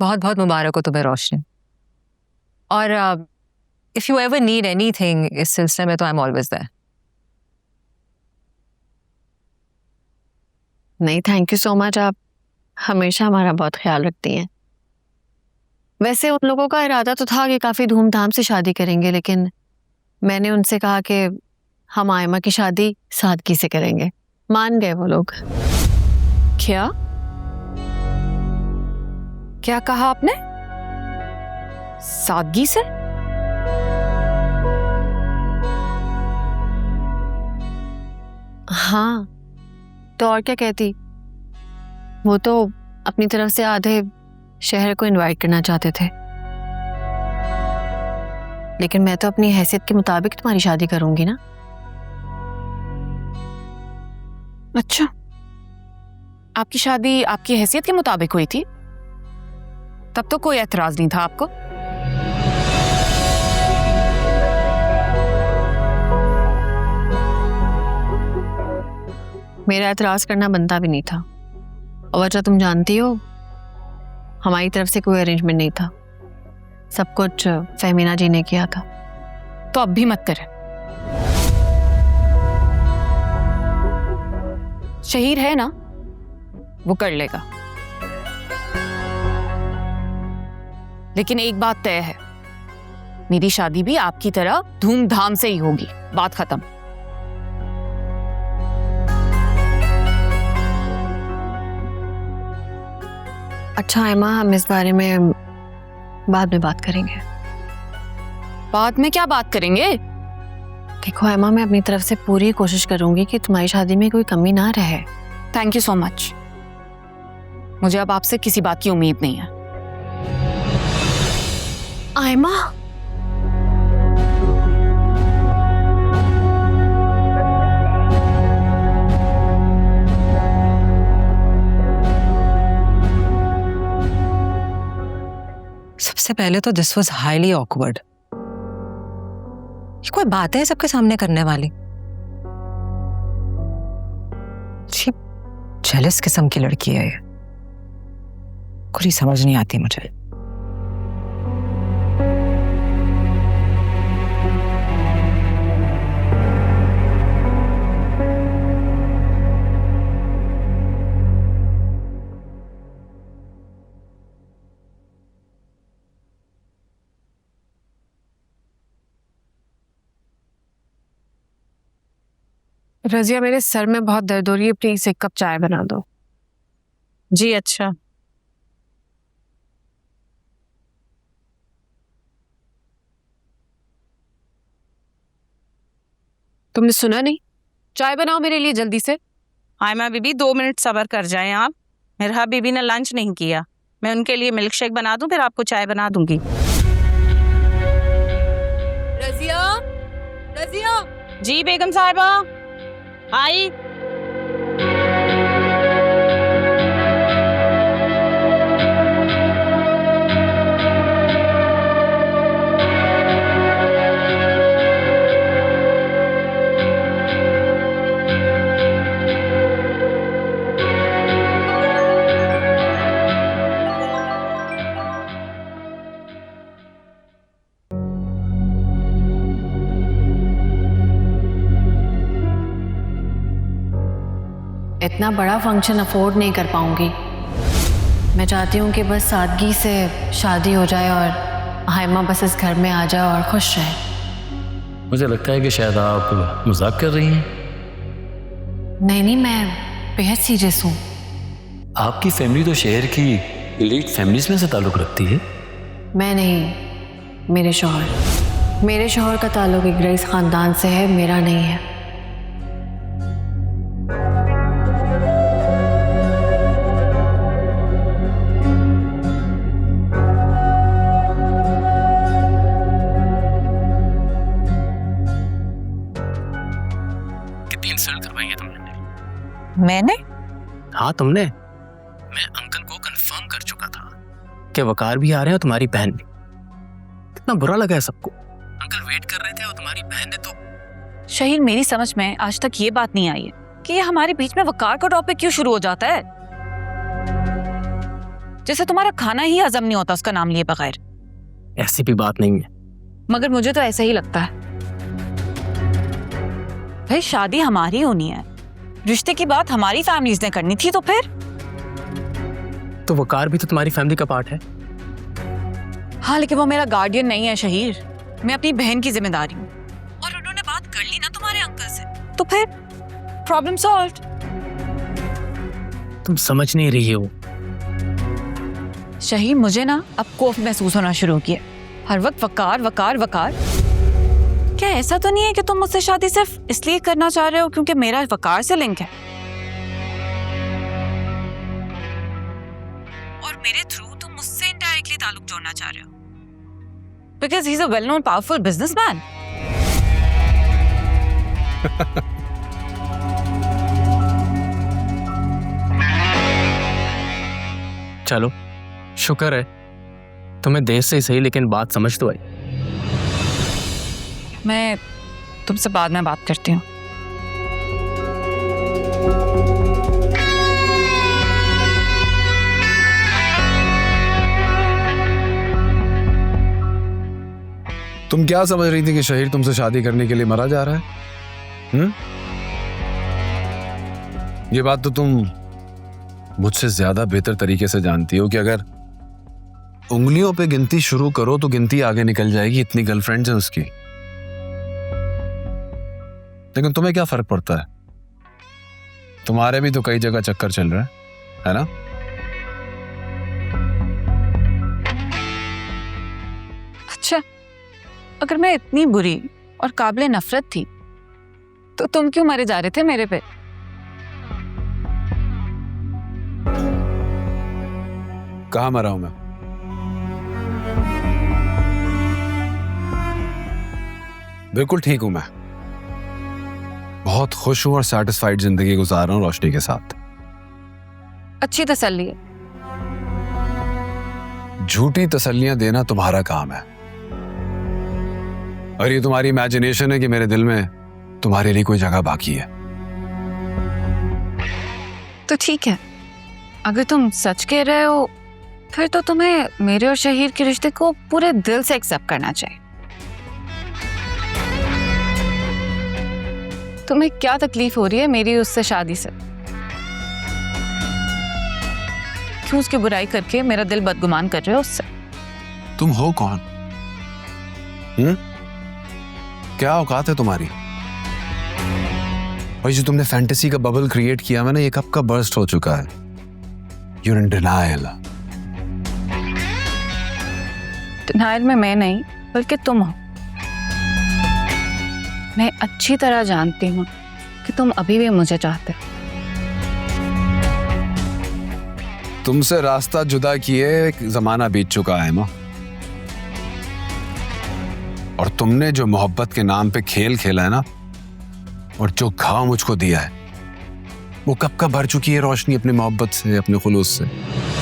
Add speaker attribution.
Speaker 1: बहुत बहुत मुबारक हो तुम्हें रोशनी। और if you ever need anything इस सिलसिले में तो आई एम ऑलवेज देयर।
Speaker 2: नहीं, थैंक यू सो मच। आप हमेशा हमारा बहुत ख्याल रखती हैं। वैसे उन लोगों का इरादा तो था कि काफ़ी धूमधाम से शादी करेंगे, लेकिन मैंने उनसे कहा कि हम आयमा की शादी सादगी से करेंगे। मान गए वो लोग।
Speaker 3: क्या क्या कहा आपने? सादगी से?
Speaker 2: हाँ, तो और क्या कहती। वो तो अपनी तरफ से आधे शहर को इनवाइट करना चाहते थे, लेकिन मैं तो अपनी हैसियत के मुताबिक तुम्हारी शादी करूंगी ना।
Speaker 3: अच्छा, आपकी शादी आपकी हैसियत के मुताबिक हुई थी? तब तो कोई एतराज नहीं था आपको?
Speaker 2: मेरा एतराज करना बनता भी नहीं था। और वजह तुम जानती हो, हमारी तरफ से कोई अरेंजमेंट नहीं था। सब कुछ फहमीना जी ने किया था।
Speaker 3: तो अब भी मत करें। शहीर है ना, वो कर लेगा। लेकिन एक बात तय है, मेरी शादी भी आपकी तरह धूमधाम से ही होगी। बात खत्म।
Speaker 2: अच्छा आयमा, हम इस बारे में बाद में बात करेंगे।
Speaker 3: बाद में क्या बात करेंगे?
Speaker 2: देखो आयमा, मैं अपनी तरफ से पूरी कोशिश करूंगी कि तुम्हारी शादी में कोई कमी ना रहे।
Speaker 3: Thank you so much. मुझे अब आपसे किसी बात की उम्मीद नहीं है।
Speaker 2: आयमा,
Speaker 1: सबसे पहले तो दिस वाज हाईली ऑकवर्ड। ये कोई बात है सबके सामने करने वाली? जेलस किस्म की लड़की है ये, कुछ समझ नहीं आती मुझे।
Speaker 2: रजिया, मेरे सर में बहुत दर्द हो रही है, प्लीज एक कप चाय बना दो।
Speaker 3: जी अच्छा।
Speaker 2: तुमने सुना नहीं? चाय बनाओ मेरे लिए जल्दी से।
Speaker 4: आयमा बीबी 2 मिनट सब्र कर जाएं आप। मेरा बीबी ने लंच नहीं किया। मैं उनके लिए मिल्क शेक बना दूं, फिर आपको चाय बना दूंगी।
Speaker 3: रजिया, रजिया।
Speaker 4: जी बेगम साहिबा, आई।
Speaker 2: इतना बड़ा फंक्शन अफोर्ड नहीं कर पाऊंगी। मैं चाहती हूँ कि बस सादगी से शादी हो जाए और हाइमा बस इस घर में आ जाए और खुश रहे।
Speaker 5: मुझे लगता है कि शायद आप मजाक कर रही हैं।
Speaker 2: नहीं नहीं, मैं बेहद सीरियस हूँ।
Speaker 5: आपकी फैमिली तो शहर की एलीट फैमिलीज में से ताल्लुक रखती है।
Speaker 2: मैं नहीं, मेरे शौहर का ताल्लुक एक रईस खानदान से है, मेरा नहीं है।
Speaker 5: कितनी इंसल्ट करवाई है तुमने?
Speaker 1: मैंने?
Speaker 5: हाँ तुमने। मैं अंकल को कंफर्म कर चुका था कि वकार भी आ रहे हैं और तुम्हारी बहन भी। कितना बुरा लगा है सबको। अंकल वेट कर रहे थे और तुम्हारी बहन ने तो।
Speaker 3: शहीर, मेरी समझ में आज तक ये बात नहीं आई है कि ये हमारे बीच में वकार का टॉपिक क्यों शुरू हो जाता है। जैसे तुम्हारा खाना ही हजम नहीं होता उसका नाम लिए बगैर।
Speaker 5: ऐसी भी बात नहीं है।
Speaker 3: मगर मुझे तो ऐसा ही लगता है। भाई शादी हमारी होनी है, रिश्ते की बात हमारी फैमिलीज ने करनी थी, तो फिर
Speaker 5: तो वकार भी तो तुम्हारी फैमिली का पार्ट है।
Speaker 3: हाँ, लेकिन वो मेरा गार्डियन नहीं है शहीर, मैं अपनी बहन की जिम्मेदारी हूँ। और उन्होंने बात कर ली ना तुम्हारे अंकल से, तो फिर प्रॉब्लम सॉल्व्ड।
Speaker 5: तुम समझ नहीं रही हो।
Speaker 3: शहीर, मुझे ना अब खौफ महसूस होना शुरू किया। हर वक्त वकार वकार वकार। क्या ऐसा तो नहीं है कि तुम मुझसे शादी सिर्फ इसलिए करना चाह रहे हो क्योंकि मेरा वकार से लिंक है, और मेरे थ्रू तुम मुझसे इनडायरेक्टली ताल्लुक जोड़ना चाह रहे हो? Because he is a well known powerful businessman.
Speaker 5: चलो शुक्र है तुम्हें देर से ही सही, लेकिन बात समझ तो आई।
Speaker 3: मैं तुमसे बाद में बात करती हूँ।
Speaker 6: तुम क्या समझ रही थी कि शहीर तुमसे शादी करने के लिए मरा जा रहा है? ये बात तो तुम मुझसे ज्यादा बेहतर तरीके से जानती हो कि अगर उंगलियों पे गिनती शुरू करो तो गिनती आगे निकल जाएगी। इतनी गर्लफ्रेंड्स हैं उसकी। लेकिन तुम्हें क्या फर्क पड़ता है? तुम्हारे भी तो कई जगह चक्कर चल रहा है ना?
Speaker 3: अच्छा, अगर मैं इतनी बुरी और काबिले नफरत थी तो तुम क्यों मरे जा रहे थे मेरे पे?
Speaker 6: कहाँ मरा हूं मैं? बिल्कुल ठीक हूं मैं। बहुत खुश हूं और सैटिस्फाइड जिंदगी गुजार रहा हूं रोशनी के साथ।
Speaker 3: अच्छी तसल्ली है।
Speaker 6: झूठी तसल्लियां देना तुम्हारा काम है, और ये तुम्हारी इमेजिनेशन है कि मेरे दिल में तुम्हारे लिए कोई जगह बाकी है।
Speaker 3: तो ठीक है, अगर तुम सच कह रहे हो फिर तो तुम्हें मेरे और शहीर के रिश्ते को पूरे दिल से एक्सेप्ट करना चाहिए। तुम्हें क्या तकलीफ हो रही है मेरी उससे शादी से? क्यों उसकी बुराई करके मेरा दिल बदगुमान कर रहे हो उससे?
Speaker 6: तुम हो कौन? क्या औकात है तुम्हारी? और जो तुमने फैंटेसी का बबल क्रिएट किया है ना, ये कब का बर्स्ट हो चुका है। You're in denial.
Speaker 3: डिनायल में मैं नहीं बल्कि तुम हो। मैं अच्छी तरह जानती हूँ कि तुम अभी भी मुझे चाहते हो।
Speaker 6: तुमसे रास्ता जुदा किए एक जमाना बीत चुका है माँ, और तुमने जो मोहब्बत के नाम पे खेल खेला है ना, और जो घाव मुझको दिया है, वो कब का भर चुकी है रोशनी अपनी मोहब्बत से, अपने खुलूस से।